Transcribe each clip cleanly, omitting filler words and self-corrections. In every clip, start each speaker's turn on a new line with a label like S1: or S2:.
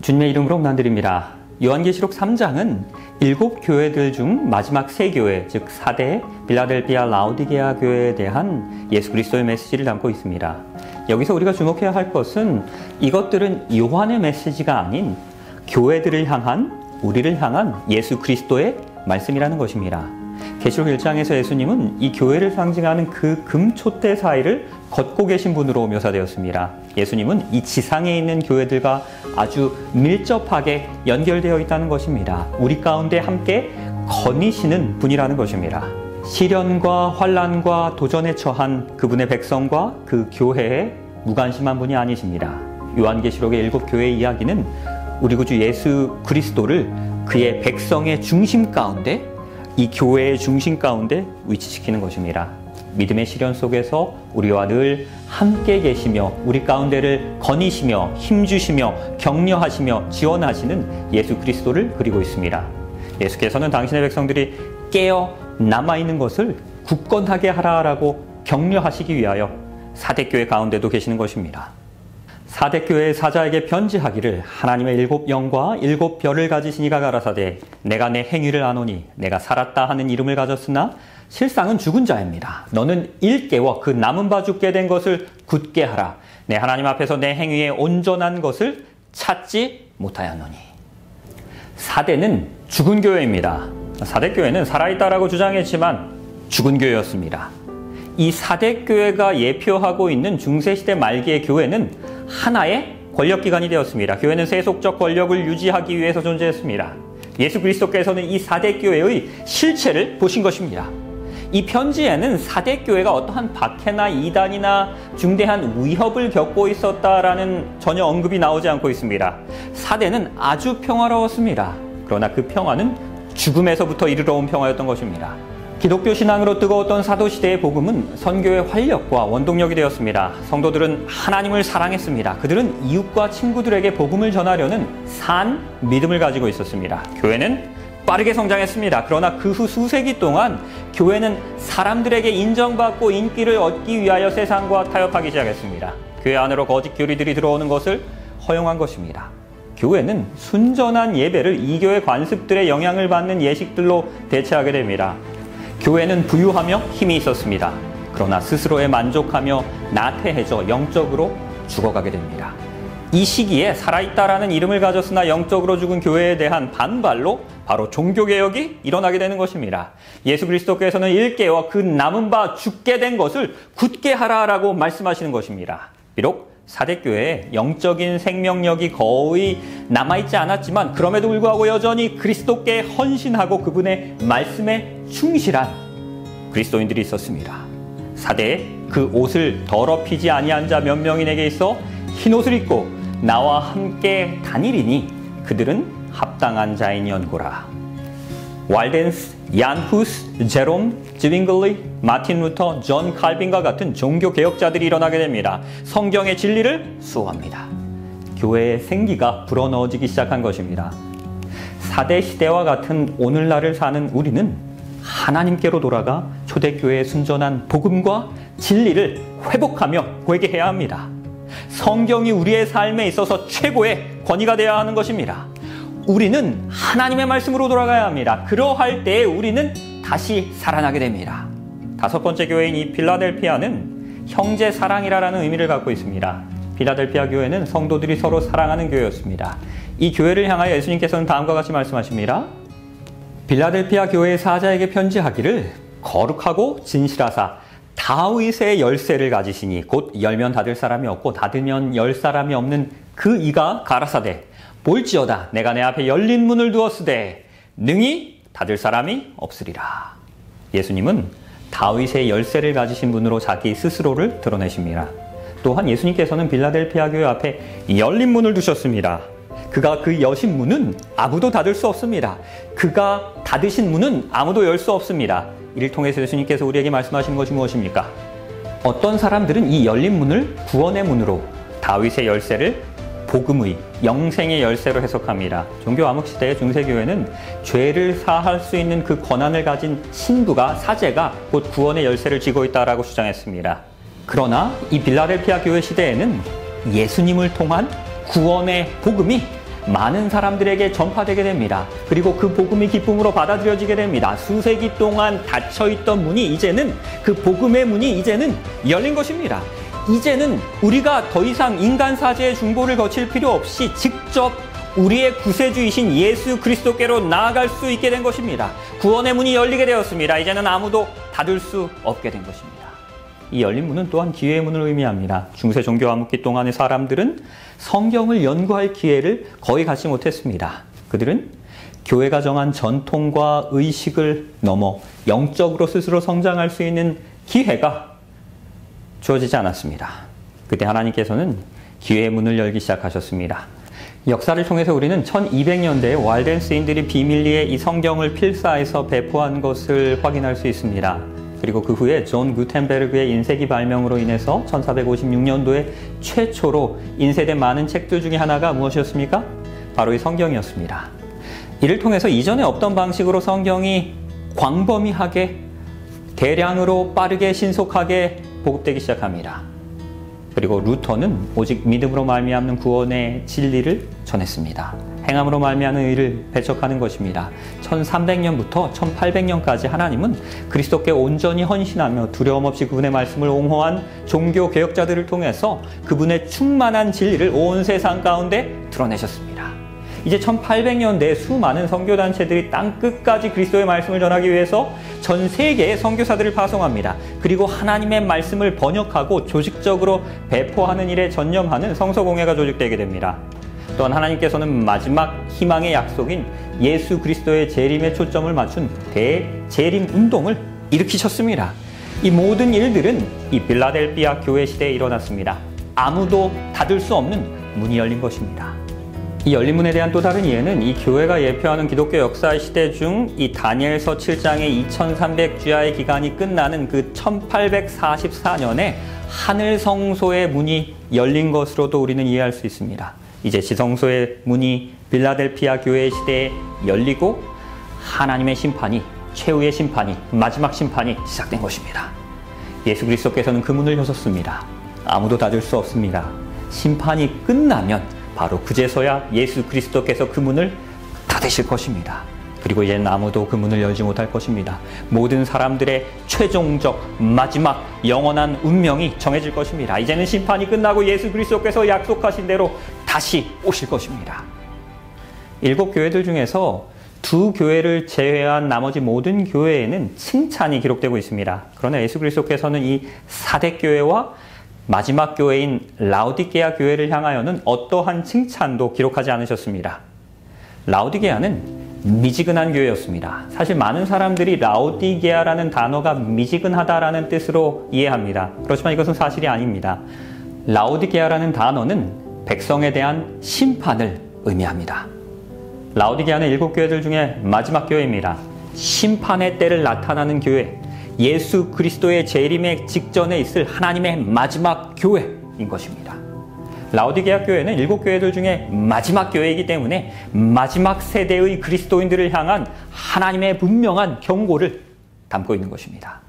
S1: 주님의 이름으로 문안드립니다. 요한계시록 3장은 7교회들 중 마지막 3교회, 즉 4대 빌라델피아 라오디게아 교회에 대한 예수 그리스도의 메시지를 담고 있습니다. 여기서 우리가 주목해야 할 것은 이것들은 요한의 메시지가 아닌 교회들을 향한, 우리를 향한 예수 그리스도의 말씀이라는 것입니다. 계시록 1장에서 예수님은 이 교회를 상징하는 그 금촛대 사이를 걷고 계신 분으로 묘사되었습니다. 예수님은 이 지상에 있는 교회들과 아주 밀접하게 연결되어 있다는 것입니다. 우리 가운데 함께 거니시는 분이라는 것입니다. 시련과 환난과 도전에 처한 그분의 백성과 그 교회에 무관심한 분이 아니십니다. 요한계시록의 7교회의 이야기는 우리 구주 예수 그리스도를 그의 백성의 중심 가운데, 이 교회의 중심 가운데 위치시키는 것입니다. 믿음의 시련 속에서 우리와 늘 함께 계시며 우리 가운데를 거니시며 힘주시며 격려하시며 지원하시는 예수 그리스도를 그리고 있습니다. 예수께서는 당신의 백성들이 깨어 남아있는 것을 굳건하게 하라라고 격려하시기 위하여 사대교회 가운데도 계시는 것입니다. 사대교회의 사자에게 편지하기를 하나님의 7영과 7별을 가지신 이가 가라사대 내가 내 행위를 아노니 내가 살았다 하는 이름을 가졌으나 실상은 죽은 자입니다. 너는 일깨워 그 남은 바 죽게 된 것을 굳게 하라. 내 하나님 앞에서 내 행위에 온전한 것을 찾지 못하였노니. 사대는 죽은 교회입니다. 사대교회는 살아있다라고 주장했지만 죽은 교회였습니다. 이 사대교회가 예표하고 있는 중세시대 말기의 교회는 하나의 권력기관이 되었습니다. 교회는 세속적 권력을 유지하기 위해서 존재했습니다. 예수 그리스도께서는 이 사대교회의 실체를 보신 것입니다. 이 편지에는 사대교회가 어떠한 박해나 이단이나 중대한 위협을 겪고 있었다라는 전혀 언급이 나오지 않고 있습니다. 사대는 아주 평화로웠습니다. 그러나 그 평화는 죽음에서부터 이르러 온 평화였던 것입니다. 기독교 신앙으로 뜨거웠던 사도시대의 복음은 선교의 활력과 원동력이 되었습니다. 성도들은 하나님을 사랑했습니다. 그들은 이웃과 친구들에게 복음을 전하려는 산 믿음을 가지고 있었습니다. 교회는 빠르게 성장했습니다. 그러나 그 후 수세기 동안 교회는 사람들에게 인정받고 인기를 얻기 위하여 세상과 타협하기 시작했습니다. 교회 안으로 거짓 교리들이 들어오는 것을 허용한 것입니다. 교회는 순전한 예배를 이교의 관습들의 영향을 받는 예식들로 대체하게 됩니다. 교회는 부유하며 힘이 있었습니다. 그러나 스스로에 만족하며 나태해져 영적으로 죽어가게 됩니다. 이 시기에 살아있다라는 이름을 가졌으나 영적으로 죽은 교회에 대한 반발로 바로 종교개혁이 일어나게 되는 것입니다. 예수 그리스도께서는 일깨워 그 남은 바 죽게 된 것을 굳게 하라라고 말씀하시는 것입니다. 비록 사대교회에 영적인 생명력이 거의 남아있지 않았지만 그럼에도 불구하고 여전히 그리스도께 헌신하고 그분의 말씀에 충실한 그리스도인들이 있었습니다. 사대에 그 옷을 더럽히지 아니한 자 몇 명이 내게 있어 흰 옷을 입고 나와 함께 다니리니 그들은 합당한 자이니언고라. 왈덴스, 얀 후스, 제롬, 즈윙글리, 마틴 루터, 존 칼빈과 같은 종교 개혁자들이 일어나게 됩니다. 성경의 진리를 수호합니다. 교회의 생기가 불어넣어지기 시작한 것입니다. 사대 시대와 같은 오늘날을 사는 우리는 하나님께로 돌아가 초대교회의 순전한 복음과 진리를 회복하며 회개해야 합니다. 성경이 우리의 삶에 있어서 최고의 권위가 되어야 하는 것입니다. 우리는 하나님의 말씀으로 돌아가야 합니다. 그러할 때에 우리는 다시 살아나게 됩니다. 5번째 교회인 이 빌라델피아는 형제 사랑이라는 의미를 갖고 있습니다. 빌라델피아 교회는 성도들이 서로 사랑하는 교회였습니다. 이 교회를 향하여 예수님께서는 다음과 같이 말씀하십니다. 빌라델피아 교회의 사자에게 편지하기를 거룩하고 진실하사 다윗의 열쇠를 가지시니 곧 열면 닫을 사람이 없고 닫으면 열 사람이 없는 그 이가 가라사대 볼지어다 내가 내 앞에 열린 문을 두었으되 능히 닫을 사람이 없으리라. 예수님은 다윗의 열쇠를 가지신 분으로 자기 스스로를 드러내십니다. 또한 예수님께서는 빌라델피아 교회 앞에 열린 문을 두셨습니다. 그가 그 여신 문은 아무도 닫을 수 없습니다. 그가 닫으신 문은 아무도 열 수 없습니다. 이를 통해서 예수님께서 우리에게 말씀하시는 것이 무엇입니까? 어떤 사람들은 이 열린 문을 구원의 문으로, 다윗의 열쇠를 복음의, 영생의 열쇠로 해석합니다. 종교 암흑 시대의 중세교회는 죄를 사할 수 있는 그 권한을 가진 신부가, 사제가 곧 구원의 열쇠를 쥐고 있다라고 주장했습니다. 그러나 이 빌라델피아 교회 시대에는 예수님을 통한 구원의 복음이 많은 사람들에게 전파되게 됩니다. 그리고 그 복음이 기쁨으로 받아들여지게 됩니다. 수세기 동안 닫혀있던 문이 이제는 그 복음의 문이 이제는 열린 것입니다. 이제는 우리가 더 이상 인간 사제의 중보를 거칠 필요 없이 직접 우리의 구세주이신 예수 그리스도께로 나아갈 수 있게 된 것입니다. 구원의 문이 열리게 되었습니다. 이제는 아무도 닫을 수 없게 된 것입니다. 이 열린 문은 또한 기회의 문을 의미합니다. 중세 종교 암흑기 동안의 사람들은 성경을 연구할 기회를 거의 갖지 못했습니다. 그들은 교회가 정한 전통과 의식을 넘어 영적으로 스스로 성장할 수 있는 기회가 주어지지 않았습니다. 그때 하나님께서는 기회의 문을 열기 시작하셨습니다. 역사를 통해서 우리는 1200년대에 왈덴스인들이 비밀리에 이 성경을 필사해서 배포한 것을 확인할 수 있습니다. 그리고 그 후에 존 구텐베르그의 인쇄기 발명으로 인해서 1456년도에 최초로 인쇄된 많은 책들 중에 하나가 무엇이었습니까? 바로 이 성경이었습니다. 이를 통해서 이전에 없던 방식으로 성경이 광범위하게 대량으로 빠르게 신속하게 보급되기 시작합니다. 그리고 루터는 오직 믿음으로 말미암는 구원의 진리를 전했습니다. 행함으로 말미암는 의를 배척하는 것입니다. 1300년부터 1800년까지 하나님은 그리스도께 온전히 헌신하며 두려움 없이 그분의 말씀을 옹호한 종교 개혁자들을 통해서 그분의 충만한 진리를 온 세상 가운데 드러내셨습니다. 이제 1800년대에 수많은 선교단체들이 땅끝까지 그리스도의 말씀을 전하기 위해서 전 세계의 선교사들을 파송합니다. 그리고 하나님의 말씀을 번역하고 조직적으로 배포하는 일에 전념하는 성서공회가 조직되게 됩니다. 또한 하나님께서는 마지막 희망의 약속인 예수 그리스도의 재림에 초점을 맞춘 대재림 운동을 일으키셨습니다. 이 모든 일들은 이 빌라델피아 교회 시대에 일어났습니다. 아무도 닫을 수 없는 문이 열린 것입니다. 이 열린 문에 대한 또 다른 이해는 이 교회가 예표하는 기독교 역사의 시대 중 이 다니엘서 7장의 2300주야의 기간이 끝나는 그 1844년에 하늘 성소의 문이 열린 것으로도 우리는 이해할 수 있습니다. 이제 지성소의 문이 빌라델피아 교회 시대에 열리고 하나님의 심판이, 최후의 심판이, 마지막 심판이 시작된 것입니다. 예수 그리스도께서는 그 문을 여셨습니다. 아무도 닫을 수 없습니다. 심판이 끝나면 바로 그제서야 예수 그리스도께서 그 문을 닫으실 것입니다. 그리고 이제는 아무도 그 문을 열지 못할 것입니다. 모든 사람들의 최종적 마지막 영원한 운명이 정해질 것입니다. 이제는 심판이 끝나고 예수 그리스도께서 약속하신 대로 다시 오실 것입니다. 7교회들 중에서 2교회를 제외한 나머지 모든 교회에는 칭찬이 기록되고 있습니다. 그러나 예수 그리스도께서는 이 사대교회와 마지막 교회인 라오디게아 교회를 향하여는 어떠한 칭찬도 기록하지 않으셨습니다. 라오디게아는 미지근한 교회였습니다. 사실 많은 사람들이 라오디게아라는 단어가 미지근하다라는 뜻으로 이해합니다. 그렇지만 이것은 사실이 아닙니다. 라오디게아라는 단어는 백성에 대한 심판을 의미합니다. 라오디게아는 7교회들 중에 마지막 교회입니다. 심판의 때를 나타나는 교회, 예수 그리스도의 재림의 직전에 있을 하나님의 마지막 교회인 것입니다. 라오디게아 교회는 7교회들 중에 마지막 교회이기 때문에 마지막 세대의 그리스도인들을 향한 하나님의 분명한 경고를 담고 있는 것입니다.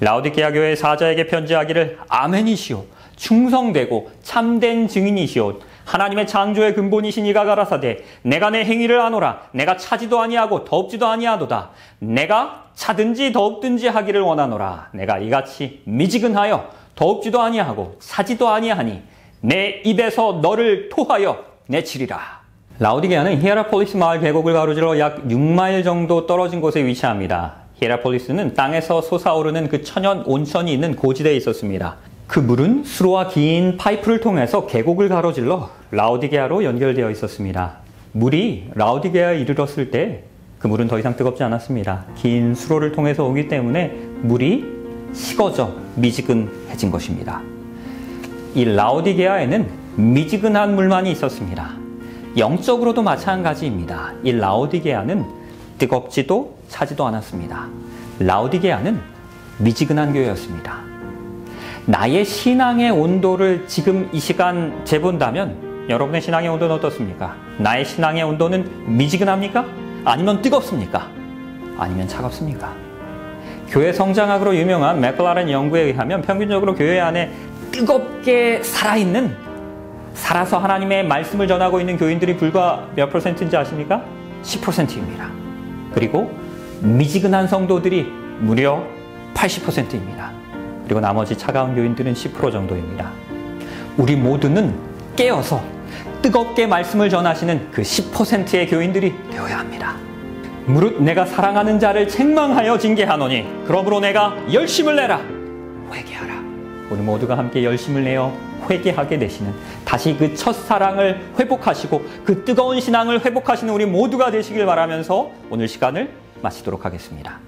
S1: 라오디게아 교회 사자에게 편지하기를 아멘이시오, 충성되고 참된 증인이시오, 하나님의 창조의 근본이신 이가 가라사대 내가 내 행위를 아노라. 내가 차지도 아니하고 더웁지도 아니하도다. 내가 차든지 더웁든지 하기를 원하노라. 내가 이같이 미지근하여 더웁지도 아니하고 차지도 아니하니 내 입에서 너를 토하여 내치리라. 라오디게아는 히에라폴리스 마을 계곡을 가로질러 약 6마일 정도 떨어진 곳에 위치합니다. 히에라폴리스는 땅에서 솟아오르는 그 천연 온천이 있는 고지대에 있었습니다. 그 물은 수로와 긴 파이프를 통해서 계곡을 가로질러 라오디게아로 연결되어 있었습니다. 물이 라오디게아에 이르렀을 때 그 물은 더 이상 뜨겁지 않았습니다. 긴 수로를 통해서 오기 때문에 물이 식어져 미지근해진 것입니다. 이 라오디게아에는 미지근한 물만이 있었습니다. 영적으로도 마찬가지입니다. 이 라오디게아는 뜨겁지도 차지도 않았습니다. 라오디게아는 미지근한 교회였습니다. 나의 신앙의 온도를 지금 이 시간 재본다면 여러분의 신앙의 온도는 어떻습니까? 나의 신앙의 온도는 미지근합니까? 아니면 뜨겁습니까? 아니면 차갑습니까? 교회 성장학으로 유명한 맥클라렌 연구에 의하면 평균적으로 교회 안에 뜨겁게 살아있는 살아서 하나님의 말씀을 전하고 있는 교인들이 불과 몇 %인지 아십니까? 10%입니다. 그리고 미지근한 성도들이 무려 80%입니다. 그리고 나머지 차가운 교인들은 10% 정도입니다. 우리 모두는 깨어서 뜨겁게 말씀을 전하시는 그 10%의 교인들이 되어야 합니다. 무릇 내가 사랑하는 자를 책망하여 징계하노니 그러므로 내가 열심을 내라. 회개하라. 우리 모두가 함께 열심을 내어 회개하게 되시는, 다시 그 첫사랑을 회복하시고 그 뜨거운 신앙을 회복하시는 우리 모두가 되시길 바라면서 오늘 시간을 마치도록 하겠습니다.